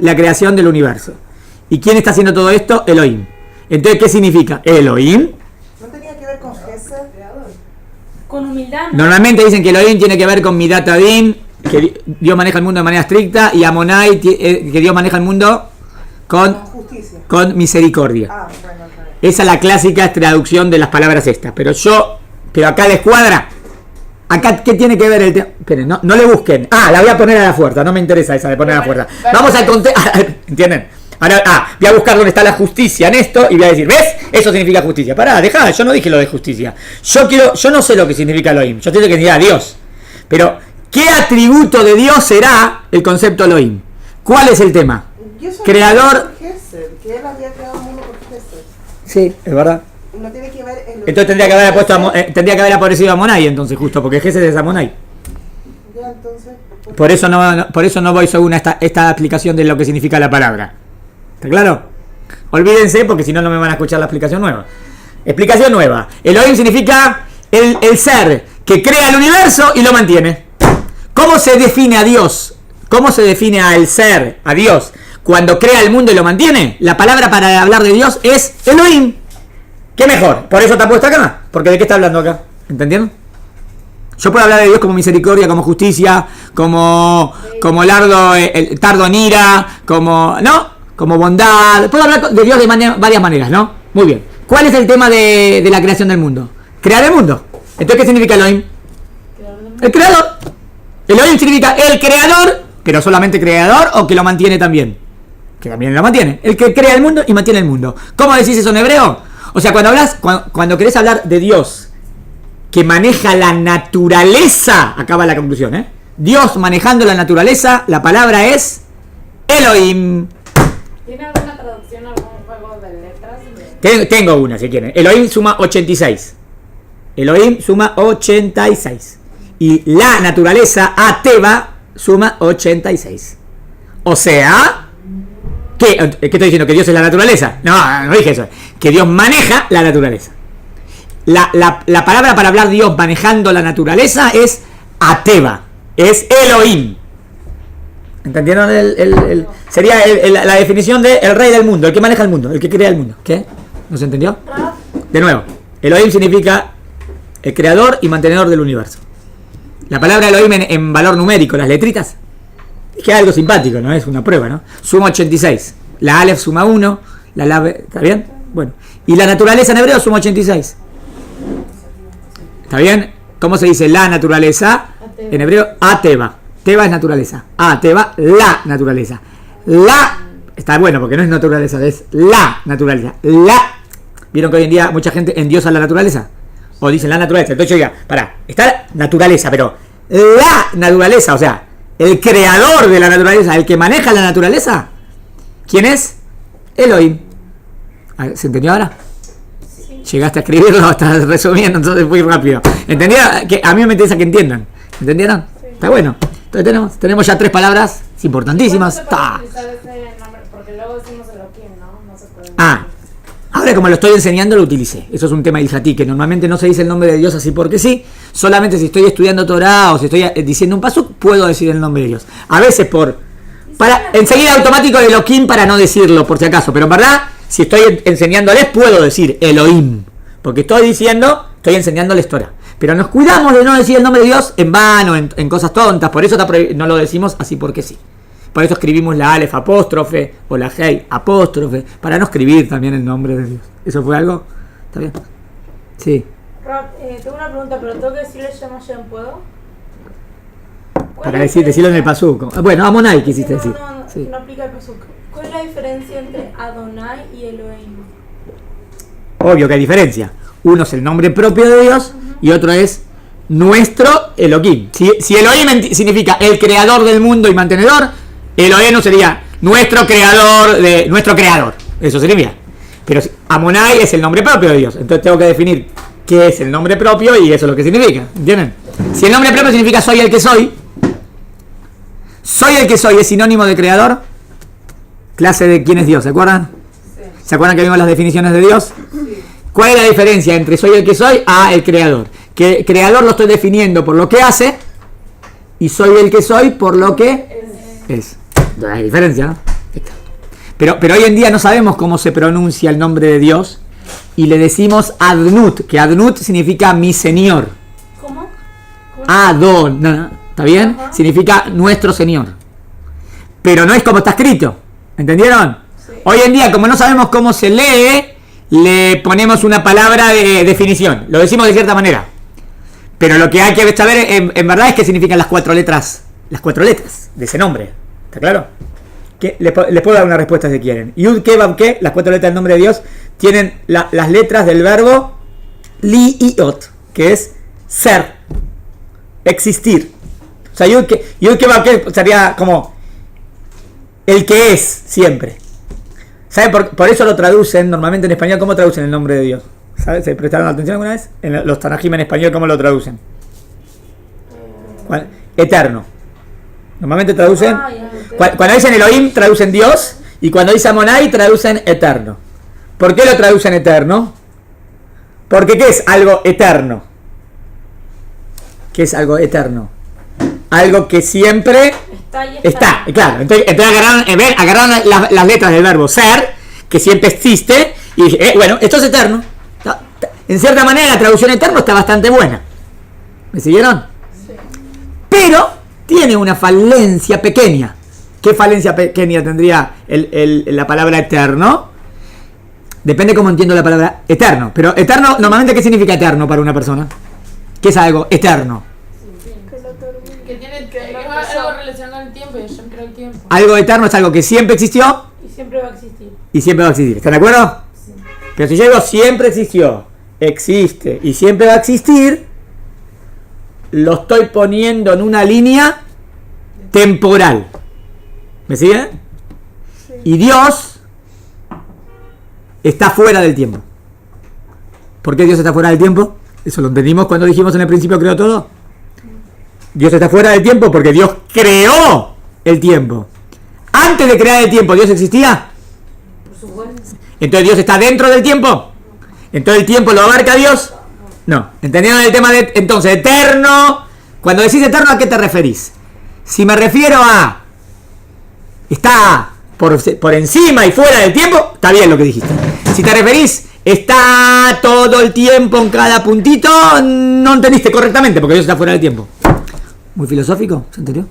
La creación del universo. ¿Y quién está haciendo todo esto? Elohim. Entonces, ¿qué significa? Elohim. ¿No tenía que ver con Gesed? Con humildad. Normalmente dicen que Elohim tiene que ver con Midat Adin, que Dios maneja el mundo de manera estricta, y Amonai, que Dios maneja el mundo con misericordia. Bueno. Esa es la clásica traducción de las palabras estas. Pero acá les cuadra. Acá, ¿qué tiene que ver el tema? Esperen, no le busquen. La voy a poner a la fuerza. No me interesa esa de poner a la fuerza. Vamos al contexto. ¿Entienden? Ahora, voy a buscar dónde está la justicia en esto y voy a decir, ¿ves? Eso significa justicia. Pará, dejá, yo no dije lo de justicia. Yo no sé lo que significa Elohim. Yo tengo que decir a Dios. Pero, ¿qué atributo de Dios será el concepto Elohim? ¿Cuál es el tema? Yo sabía Creador. que Gesed, que él había creado el mundo por Gesed. Sí, es verdad. No tiene que ver en Entonces tendría que haber puesto tendría que haber aparecido Amonai, entonces, justo, porque Gesed es Amonai. Ya, entonces. Por eso no voy según esta explicación de lo que significa la palabra. ¿Está claro? Olvídense, porque si no, no me van a escuchar la explicación nueva. Explicación nueva. Elohim significa el ser que crea el universo y lo mantiene. ¿Cómo se define a Dios? ¿Cómo se define al ser, a Dios, cuando crea el mundo y lo mantiene? La palabra para hablar de Dios es Elohim. ¿Qué mejor? Por eso está puesto acá. Porque ¿de qué está hablando acá? ¿Entendieron? Yo puedo hablar de Dios como misericordia, como justicia, como tardo en ira, como bondad. Puedo hablar de Dios de varias maneras, ¿no? Muy bien. ¿Cuál es el tema de la creación del mundo? Crear el mundo. Entonces, ¿qué significa Elohim? El creador. Elohim significa el creador, pero solamente creador o que lo mantiene también. Que también lo mantiene. El que crea el mundo y mantiene el mundo. ¿Cómo decís eso en hebreo? O sea, cuando querés hablar de Dios que maneja la naturaleza, acá va la conclusión, ¿eh? Dios manejando la naturaleza, la palabra es Elohim. ¿Tiene alguna traducción, algún juego de letras? Tengo una, si quieren. Elohim suma 86. Elohim suma 86. Y la naturaleza, Ateva, suma 86. O sea, ¿qué estoy diciendo? ¿Que Dios es la naturaleza? No dije eso. Que Dios maneja la naturaleza. La palabra para hablar de Dios manejando la naturaleza es Ateva. Es Elohim. ¿Entendieron? Sería la definición de el rey del mundo, el que maneja el mundo, el que crea el mundo. ¿Qué? ¿No se entendió? De nuevo, Elohim significa el creador y mantenedor del universo. La palabra Elohim en valor numérico, las letritas, es que es algo simpático, ¿no? Es una prueba, ¿no? Suma 86. La Aleph suma 1, la Lav, ¿está bien? Bueno. Y la naturaleza en hebreo suma 86. ¿Está bien? ¿Cómo se dice la naturaleza? En hebreo, Ateva. Teva es naturaleza. Ateva, la naturaleza. La, está bueno porque no es naturaleza, es la naturaleza. ¿Vieron que hoy en día mucha gente endiosa la naturaleza? O dicen la naturaleza. Entonces yo diga, está naturaleza, pero la naturaleza, o sea, el creador de la naturaleza, el que maneja la naturaleza, ¿quién es? Elohim. ¿Se entendió ahora? Sí. Llegaste a escribirlo, estás resumiendo, entonces fui rápido. ¿Entendieron? Que a mí me interesa que entiendan. ¿Entendieron? Sí. Está bueno. Entonces tenemos ya 3 palabras importantísimas. Porque luego decimos Elohim, ¿no? No se puede. Ahora como lo estoy enseñando lo utilicé. Eso es un tema ilhatí, que normalmente no se dice el nombre de Dios así porque sí. Solamente si estoy estudiando Torah o si estoy diciendo un pasuk, puedo decir el nombre de Dios. A veces para enseguida automático Elohim para no decirlo por si acaso. Pero en verdad, si estoy enseñándoles, puedo decir Elohim. Porque estoy enseñándoles Torah. Pero nos cuidamos de no decir el nombre de Dios en vano, en cosas tontas. Por eso no lo decimos así porque sí. Por eso escribimos la Aleph apóstrofe o la Hei apóstrofe, para no escribir también el nombre de Dios. ¿Eso fue algo? ¿Está bien? Sí. Rab, tengo una pregunta, pero tengo que decirle Shem Hashem, ¿puedo? Para decirlo en el pasuk. Bueno, Amonai quisiste decir. No, sí. No aplica el pasuk. ¿Cuál es la diferencia entre Adonai y Elohim? Obvio que hay diferencia. Uno es el nombre propio de Dios y otro es nuestro Elohim. Si Elohim significa el creador del mundo y mantenedor, Elohim no sería nuestro creador. Eso sería. Pero Amonai es el nombre propio de Dios. Entonces tengo que definir qué es el nombre propio y eso es lo que significa. ¿Entienden? Si el nombre propio significa soy el que soy el que soy es sinónimo de creador. Clase de quién es Dios, ¿se acuerdan? Sí. ¿Se acuerdan que vimos las definiciones de Dios? Sí. ¿Cuál es la diferencia entre soy el que soy a el creador? Que creador lo estoy definiendo por lo que hace y soy el que soy por lo que es. Hay diferencia, ¿no? Pero hoy en día no sabemos cómo se pronuncia el nombre de Dios y le decimos Adnut, que Adnut significa mi Señor. ¿Cómo? Adon, no, ¿está bien? Uh-huh. Significa nuestro Señor. Pero no es como está escrito, ¿entendieron? Sí. Hoy en día, como no sabemos cómo se lee, le ponemos una palabra de definición, lo decimos de cierta manera. Pero lo que hay que saber en verdad es qué significan las 4 letras de ese nombre. ¿Está claro? Les puedo dar una respuesta si quieren. Yud Ke Vav Ke, las 4 letras del nombre de Dios, tienen las letras del verbo Li'ot, que es ser, existir. sea, Yud que va que sería como el que es siempre. ¿Saben? Por eso lo traducen normalmente en español. ¿Cómo traducen el nombre de Dios? ¿Sabes? ¿Se prestaron atención alguna vez? En los Tanajim en español, ¿cómo lo traducen? Eterno. Normalmente traducen. Cuando dicen Elohim, traducen Dios. Y cuando dicen Amonai, traducen eterno. ¿Por qué lo traducen eterno? Porque ¿qué es algo eterno? ¿Qué es algo eterno? Algo que siempre está. Claro. Entonces agarraron las letras del verbo ser, que siempre existe, y dije, bueno, esto es eterno. En cierta manera, la traducción eterno está bastante buena. ¿Me siguieron? Sí. Pero tiene una falencia pequeña. ¿Qué falencia pequeña tendría la palabra eterno? Depende cómo entiendo la palabra eterno. Pero eterno, normalmente, ¿qué significa eterno para una persona? ¿Qué es algo eterno? Que tiene algo relacionado con el tiempo y yo creo el tiempo. Algo eterno es algo que siempre existió Y siempre va a existir. y siempre va a existir. ¿Están de acuerdo? Sí. Pero si yo digo siempre existió, existe y siempre va a existir, lo estoy poniendo en una línea temporal. ¿Me siguen? Sí. Y Dios está fuera del tiempo. ¿Por qué Dios está fuera del tiempo? Eso lo entendimos cuando dijimos en el principio creó todo. Dios está fuera del tiempo porque Dios creó el tiempo. Antes de crear el tiempo, ¿Dios existía? Por supuesto. Entonces Dios está dentro del tiempo. Entonces el tiempo lo abarca Dios. No. ¿Entendieron el tema de entonces eterno? Cuando decís eterno, ¿a qué te referís? Si me refiero a está por encima y fuera del tiempo, está bien lo que dijiste. Si te referís está todo el tiempo en cada puntito, no entendiste correctamente porque Dios está fuera del tiempo. ¿Muy filosófico? ¿Se entendió?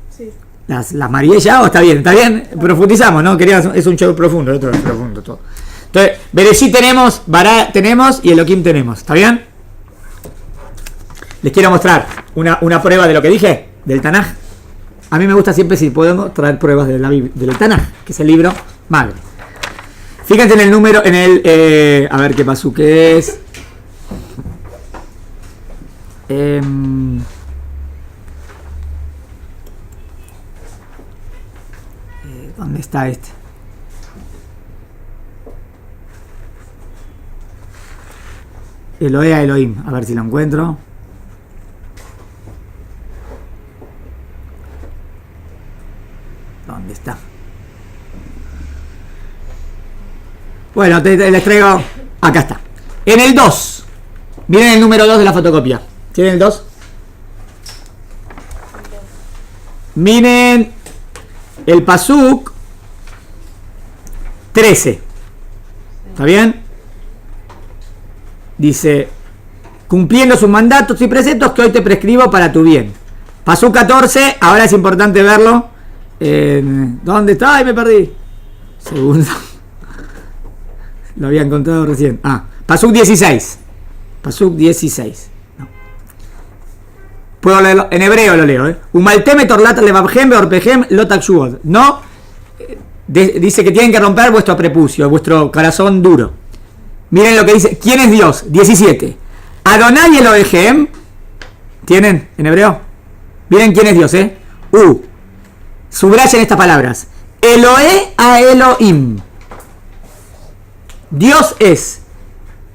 Sí. ¿Las mareé ya o está bien? ¿Está bien? Profundizamos, ¿no? Es un show profundo, otro profundo todo. Entonces, Bereshit tenemos, Bará tenemos y Elohim tenemos. ¿Está bien? Les quiero mostrar una prueba de lo que dije, del Tanaj. A mí me gusta siempre, si podemos, traer pruebas del Tanaj, que es el libro madre. Fíjense en el número, en el... a ver qué pasó, ¿qué es? ¿Dónde está este? Elohe a Elohim. A ver si lo encuentro. ¿Dónde está? Bueno, les traigo... Acá está. En el 2. Miren el número 2 de la fotocopia. ¿Tienen el 2? Miren el pasuk 13. ¿Está bien? Dice, cumpliendo sus mandatos y preceptos que hoy te prescribo para tu bien. Pasuk 14, ahora es importante verlo. ¿Dónde está? Ay, me perdí. Segundo. Lo había encontrado recién. Pasuk 16. Pasuk 16. No. Puedo leerlo. En hebreo lo leo. Umalteme torlat levabhem beorpegem lotakshuod. No. Dice que tienen que romper vuestro prepucio, vuestro corazón duro. Miren lo que dice. ¿Quién es Dios? 17. Adonai Elohim. ¿Tienen en hebreo? Miren quién es Dios, subrayen estas palabras. Elohe a Elohim. Dios es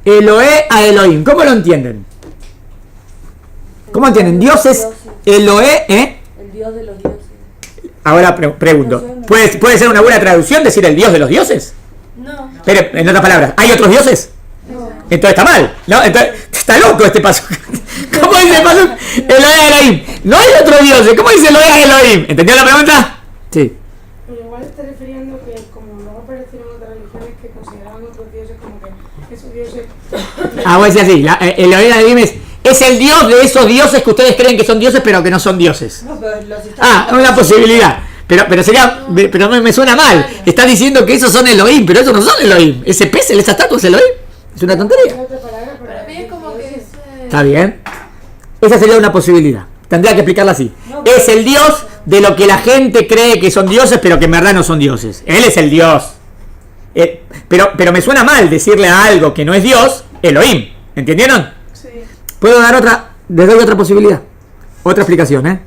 Elohe a Elohim. ¿Cómo lo entienden? ¿Cómo entienden? Dios es Elohe, El Dios de los dioses. Ahora pregunto. ¿Puede ser una buena traducción decir el Dios de los dioses? No. Pero, en otras palabras, ¿hay otros dioses? No. Entonces está mal, ¿no? Entonces, está loco este paso. ¿Cómo dice el paso? Elohe a Elohim. No hay otros dioses. ¿Cómo dice Elohe a Elohim? ¿Entendió la pregunta? Sí. Pero igual está refiriendo que como luego aparecieron otras religiones que consideraban otros dioses como que esos dioses... Voy a decir así. Elohe a Elohim es el Dios de esos dioses que ustedes creen que son dioses pero que no son dioses. No, pero los Una posibilidad. Pero sería, pero me suena mal. Estás diciendo que esos son Elohim, pero esos no son Elohim. Ese pez, esa estatua es Elohim. Es una tontería. Para mí es como que es... Está bien. Esa sería una posibilidad. Tendría que explicarla así. Es el Dios de lo que la gente cree que son dioses, pero que en verdad no son dioses. Él es el Dios. Pero me suena mal decirle a algo que no es Dios, Elohim. ¿Entendieron? Sí. Puedo dar otra, les doy otra posibilidad. Otra explicación,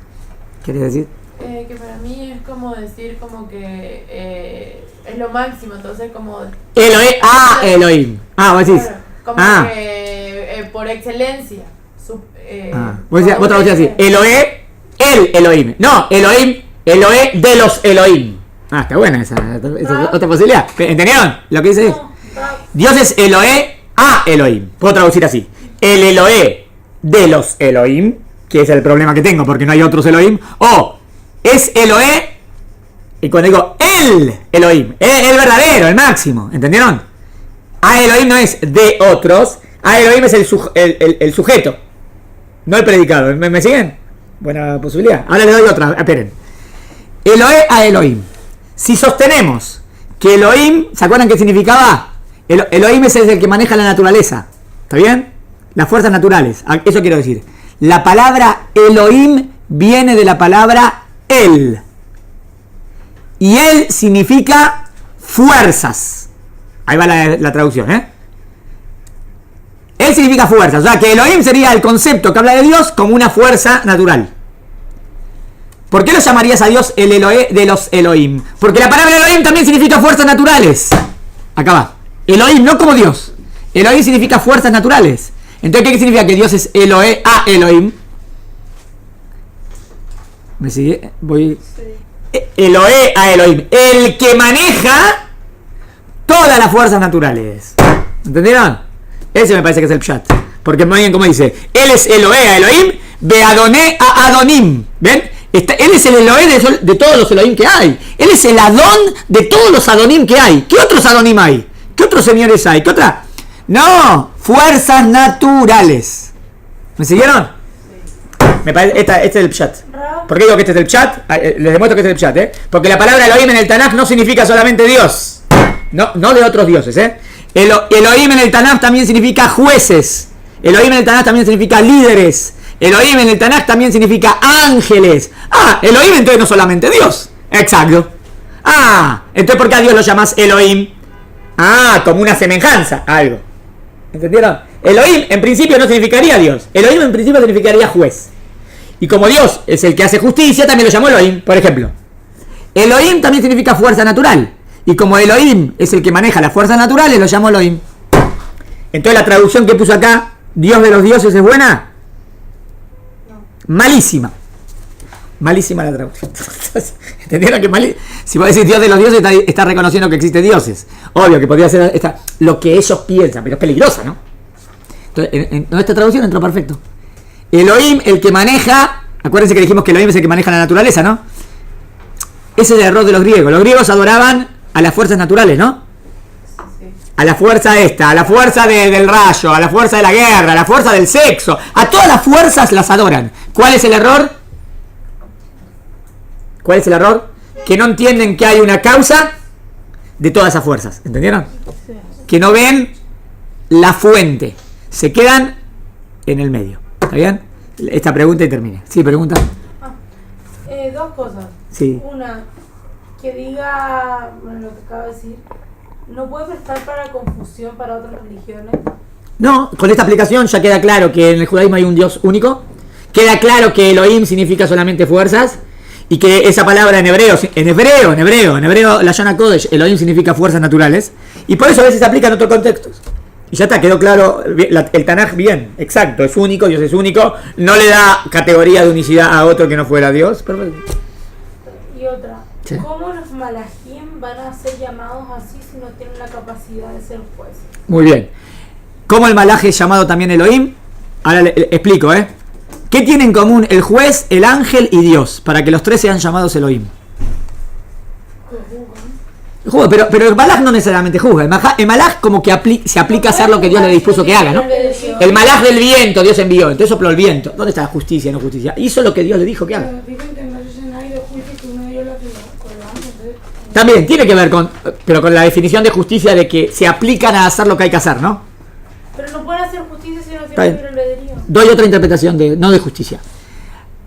¿Querés decir? Que para mí es como decir como que es lo máximo, entonces como... Elohim. Vos decís. Claro, como que por excelencia. Vos traducís así. Eloé, el Elohim. No, Elohim, Eloé de los Elohim. Está buena esa otra posibilidad. ¿Entendieron lo que dice Dios? Dios es Eloé a Elohim. Puedo traducir así. El Eloé de los Elohim, que es el problema que tengo porque no hay otros Elohim. O es Eloé, y cuando digo el Elohim, el verdadero, el máximo. ¿Entendieron? A Elohim no es de otros. A Elohim es el sujeto, no el predicado. ¿Me siguen? Buena posibilidad. Ahora le doy otra. Esperen. Eloé a Elohim. Si sostenemos que Elohim, ¿se acuerdan qué significaba? Elohim es el que maneja la naturaleza. ¿Está bien? Las fuerzas naturales. Eso quiero decir. La palabra Elohim viene de la palabra El. Y El significa fuerzas. Ahí va la traducción, Él significa fuerzas. O sea, que Elohim sería el concepto que habla de Dios como una fuerza natural. ¿Por qué lo llamarías a Dios el Eloé de los Elohim? Porque la palabra Elohim también significa fuerzas naturales. Acá va. Elohim, no como Dios. Elohim significa fuerzas naturales. Entonces, ¿qué significa que Dios es Eloé a Elohim? ¿Me sigue? Voy. Sí. Eloé a Elohim. El que maneja todas las fuerzas naturales. ¿Entendieron? Ese me parece que es el pshat. Porque muy bien como dice. Él es Eloé a Elohim. Beadoné a Adonim. ¿Ven? Él es el Eloé de todos los Elohim que hay. Él es el Adón de todos los Adonim que hay. ¿Qué otros Adonim hay? ¿Qué otros señores hay? ¿Qué otra? No, fuerzas naturales. ¿Me siguieron? Sí. Me parece, este es el pshat. ¿Por qué digo que este es el pshat? Les demuestro que este es el pshat, Porque la palabra Elohim en el Tanaj no significa solamente Dios. No de otros dioses, Elohim en el Tanaj también significa jueces. Elohim en el Tanaj también significa líderes. Elohim en el Tanaj también significa ángeles. Elohim entonces no solamente Dios. Exacto. Entonces ¿por qué a Dios lo llamas Elohim? Como una semejanza, algo. ¿Entendieron? Elohim en principio no significaría Dios. Elohim en principio significaría juez. Y como Dios es el que hace justicia, también lo llamó Elohim, por ejemplo. Elohim también significa fuerza natural. Y como Elohim es el que maneja las fuerzas naturales, lo llamó Elohim. Entonces la traducción que puso acá, Dios de los dioses, ¿es buena? Malísima. Malísima la traducción. ¿Entendieron que si vos decís Dios de los dioses, está reconociendo que existen dioses? Obvio que podría ser lo que ellos piensan, pero es peligrosa, ¿no? Entonces, en esta traducción entró perfecto. Elohim, el que maneja. Acuérdense que dijimos que Elohim es el que maneja la naturaleza, ¿no? Ese es el error de los griegos. Los griegos adoraban a las fuerzas naturales, ¿no? A la fuerza a la fuerza del rayo, a la fuerza de la guerra, a la fuerza del sexo. A todas las fuerzas las adoran. ¿Cuál es el error? ¿Cuál es el error? Que no entienden que hay una causa de todas esas fuerzas. ¿Entendieron? Que no ven la fuente. Se quedan en el medio. ¿Está bien? Esta pregunta y termine. Sí, pregunta. Dos cosas. Sí. Una, que diga, lo que acabo de decir, ¿no puede prestar para confusión para otras religiones? No, con esta aplicación ya queda claro que en el judaísmo hay un Dios único. Queda claro que Elohim significa solamente fuerzas. Y que esa palabra en hebreo, la Shana Kodesh, Elohim significa fuerzas naturales. Y por eso a veces se aplica en otros contextos. Y ya está, quedó claro, el Tanaj bien, exacto, es único, Dios es único, no le da categoría de unicidad a otro que no fuera Dios. Perfecto. Y otra, sí. ¿Cómo los malajim van a ser llamados así si no tienen la capacidad de ser jueces? Muy bien. ¿Cómo el malaj es llamado también Elohim? Ahora le explico, ¿Qué tiene en común el juez, el ángel y Dios? Para que los tres sean llamados Elohim. Juzga, pero el malaj no necesariamente juzga. El malaj como que se aplica a hacer lo que Dios le dispuso que haga, ¿no? El malaj del viento Dios envió, entonces sopló el viento. ¿Dónde está la justicia, no justicia? Hizo lo que Dios le dijo que haga. También tiene que ver con la definición de justicia de que se aplican a hacer lo que hay que hacer, ¿no? Pero no pueden hacer justicia si no tienen libre albedrío. Doy otra interpretación no de justicia.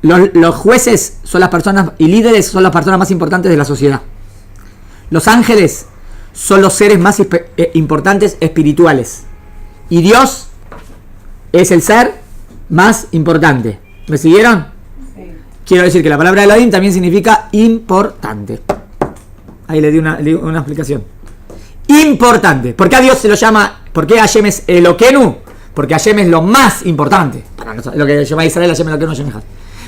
Los jueces son las personas y líderes son las personas más importantes de la sociedad. Los ángeles son los seres más importantes espirituales. Y Dios es el ser más importante. ¿Me siguieron? Sí. quiero decir que la palabra Elohim también significa importante. Ahí le di una explicación. Importante. ¿Por qué a Dios se lo llama? ¿Por qué Hashem es Eloquenu? Porque Hashem es lo más importante. Para nosotros, lo que llama Israel, Hashem Eloquenu, Hashem Echad.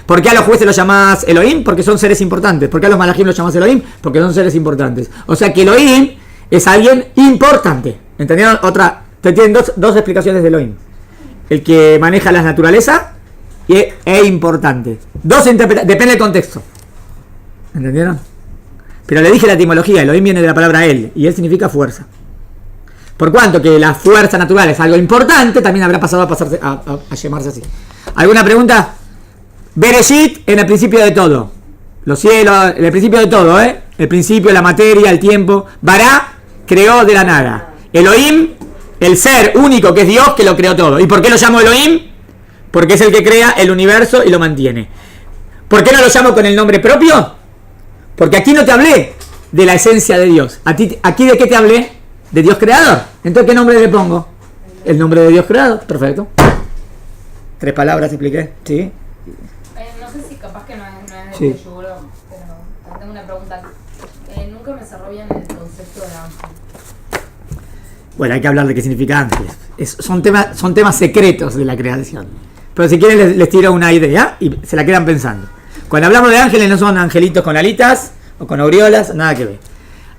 ¿Por qué a los jueces los llamás Elohim? Porque son seres importantes. ¿Por qué a los malajim los llamás Elohim? Porque son seres importantes. O sea que Elohim es alguien importante. ¿Entendieron? Te tienen dos explicaciones de Elohim. El que maneja la naturaleza es importante. Depende del contexto. ¿Entendieron? Pero le dije la etimología. Elohim viene de la palabra El. Y él significa fuerza. Por cuanto que la fuerza natural es algo importante, también habrá pasado a llamarse así. ¿Alguna pregunta? Bereshit en el principio de todo. Los cielos, en el principio de todo, el principio, la materia, el tiempo. Bará creó de la nada. Elohim, el ser único que es Dios, que lo creó todo. ¿Y por qué lo llamo Elohim? Porque es el que crea el universo y lo mantiene. ¿Por qué no lo llamo con el nombre propio? Porque aquí no te hablé de la esencia de Dios. Aquí de qué te hablé? De Dios creador. Entonces, ¿qué nombre le pongo? El nombre de Dios creador. Perfecto. 3 palabras expliqué. Sí. No sé si capaz que no es Sí. de seguro, pero tengo una pregunta. Nunca me cerró bien el concepto de ángel. Bueno, hay que hablar de qué significa ángeles. Son temas secretos de la creación. Pero si quieren les tiro una idea y se la quedan pensando. Cuando hablamos de ángeles no son angelitos con alitas o con aureolas, nada que ver.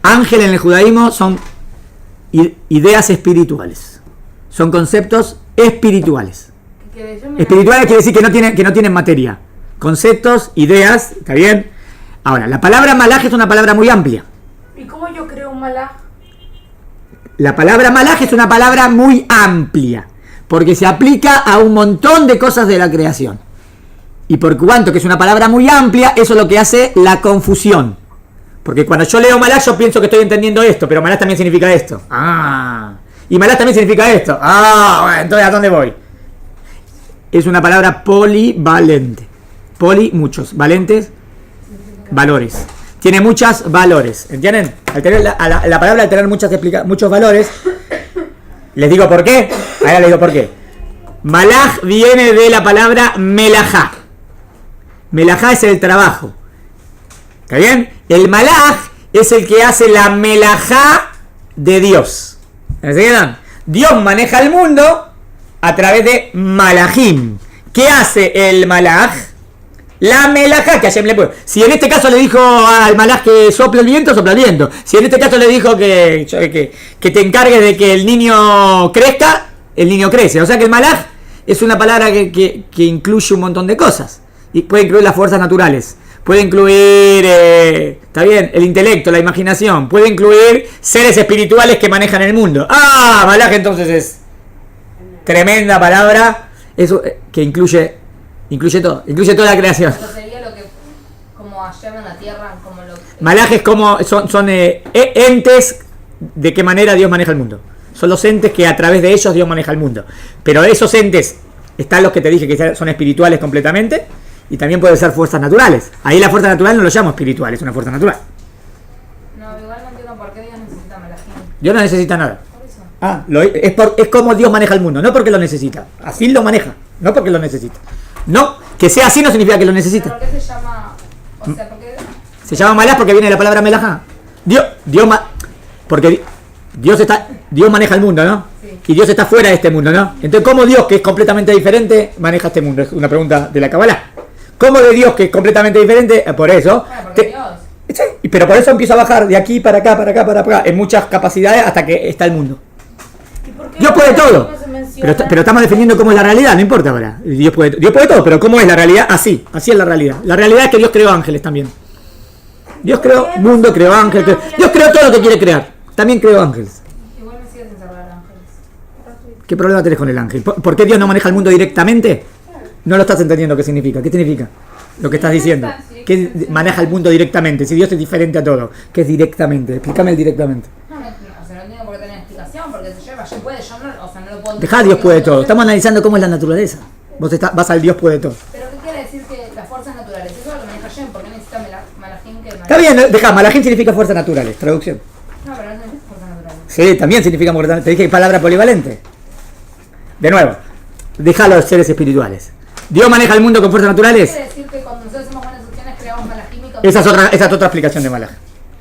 Ángel en el judaísmo son ideas espirituales. Son conceptos espirituales. Espirituales quiere decir que no tienen materia. Conceptos, ideas, ¿está bien? Ahora, la palabra malaj es una palabra muy amplia. ¿Y cómo yo creo un malaj? La palabra malaj es una palabra muy amplia, porque se aplica a un montón de cosas de la creación. Y por cuanto que es una palabra muy amplia, eso es lo que hace la confusión. Porque cuando yo leo malaj, yo pienso que estoy entendiendo esto, pero malaj también significa esto. Y malaj también significa esto. Bueno, entonces ¿a dónde voy? Es una palabra polivalente. Poli, muchos. Valentes, valores. Tiene muchos valores. ¿Entienden? Al tener la palabra, al tener muchos valores, les digo por qué. Ahora les digo por qué. Malaj viene de la palabra melajá. Melajá es el trabajo. ¿Está bien? El malaj es el que hace la melajá de Dios. ¿Entienden? Dios maneja el mundo a través de malajim. ¿Qué hace el malaj? La melajá que Hashem le puede. Si en este caso le dijo al malaj que sople el viento, sopla el viento. Si en este caso le dijo que te encargues de que el niño crezca, el niño crece. O sea que el malaj es una palabra que incluye un montón de cosas. Y puede incluir las fuerzas naturales. Puede incluir, está bien, el intelecto, la imaginación. Puede incluir seres espirituales que manejan el mundo. Malaj entonces es tremenda palabra. Eso que incluye todo. Incluye toda la creación. Eso sería lo que, como Hashem en la tierra, como lo... Malaj es como, son entes de qué manera Dios maneja el mundo. Son los entes que a través de ellos Dios maneja el mundo. Pero esos entes están los que te dije que son espirituales completamente. Y también pueden ser fuerzas naturales. Ahí la fuerza natural no lo llamo espiritual, es una fuerza natural. No, igual no entiendo por qué Dios necesita malajim. Dios no necesita nada. Por eso. Es como Dios maneja el mundo, no porque lo necesita. Así lo maneja, no porque lo necesita. No, que sea así no significa que lo necesita. ¿Pero por qué se llama? O sea, ¿por qué? Se llama malaj porque viene de la palabra melajá. Porque Dios maneja el mundo, ¿no? Sí. Y Dios está fuera de este mundo, ¿no? Entonces, ¿cómo Dios, que es completamente diferente, maneja este mundo? Es una pregunta de la Kabbalah. ¿Cómo de Dios, que es completamente diferente? Por eso. Bueno, porque Dios. Sí, pero por eso empieza a bajar de aquí para acá, para acá, para acá, en muchas capacidades hasta que está el mundo. ¿Y por qué Dios puede todo. no se menciona? Pero estamos defendiendo cómo es la realidad, no importa ahora. Dios puede todo, pero ¿cómo es la realidad? Así es la realidad. La realidad es que Dios creó ángeles también. Dios creó mundo, creó ángeles. Dios creó todo lo que quiere crear. También creó ángeles. Igual me sigues sin salvar ángeles. ¿Qué problema tenés con el ángel? ¿Por qué Dios no maneja el mundo directamente? No lo estás entendiendo qué significa. ¿Qué significa? Lo que estás diciendo. ¿Qué maneja el mundo directamente? Si Dios es diferente a todo. ¿Qué es directamente? Explícame el directamente. No entiendo por qué tener explicación, porque se lleva, yo puede, yo no, o sea, no lo puedo... Dejá a Dios puede todo. Estamos analizando cómo es la naturaleza. Vos vas al Dios puede todo. Pero ¿qué quiere decir que las fuerzas naturales? Eso es lo que maneja Hashem, ¿por qué necesita malajim que Está bien, dejá. Malajim significa fuerzas naturales. Traducción. No, pero no es fuerzas naturales. Sí, también significa fuerzas naturales. Te dije palabra polivalente. De nuevo. Dejá a los seres espirituales. ¿Dios maneja el mundo con fuerzas naturales? ¿Quiere decir que cuando nosotros hacemos buenas Esa es otra explicación de malaj.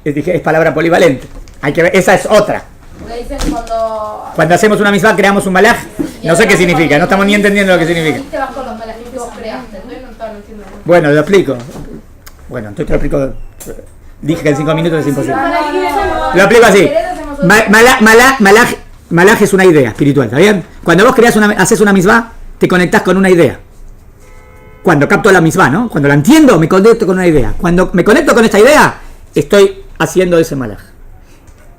Es palabra polivalente. Hay que ver, esa es otra. Porque dicen cuando Hacemos una misma, creamos un malaj. No sé qué significa, no estamos ni entendiendo lo que significa. te vas con los malajes que vos creaste, entonces no entiendo. Bueno, lo explico. Bueno, entonces te lo explico. Dije que en 5 minutos es imposible. Lo explico así. Malaj es una idea espiritual, ¿está bien? Cuando vos haces una misma, te conectás con una idea. Cuando capto la misma, ¿no? Cuando la entiendo, me conecto con una idea. Cuando me conecto con esta idea, estoy haciendo ese malaj.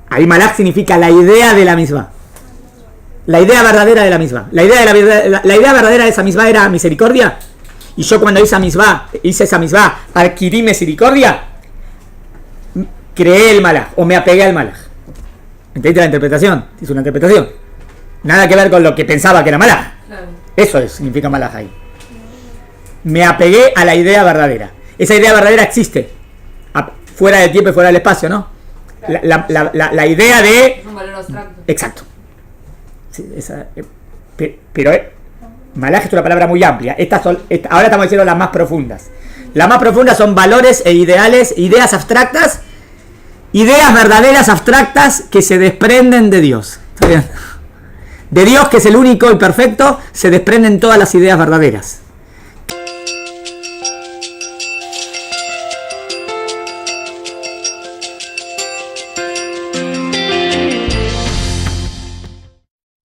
Ahí malaj significa la idea de la misma. La idea verdadera de la misma. La idea verdadera de esa misma era misericordia. Y yo cuando hice esa misma, adquirí misericordia, creé el malaj, o me apegué al malaj. ¿Entendiste la interpretación? Es una interpretación. Nada que ver con lo que pensaba que era malaj. Claro. Eso significa malaj ahí. Me apegué a la idea verdadera. Esa idea verdadera existe. Fuera del tiempo y fuera del espacio, ¿no? La idea de... Es un valor abstracto. Exacto. Sí, pero malaj es una palabra muy amplia. Ahora estamos diciendo las más profundas. Las más profundas son valores e ideales, ideas abstractas, ideas verdaderas abstractas que se desprenden de Dios. ¿Está bien? De Dios, que es el único y perfecto, se desprenden todas las ideas verdaderas.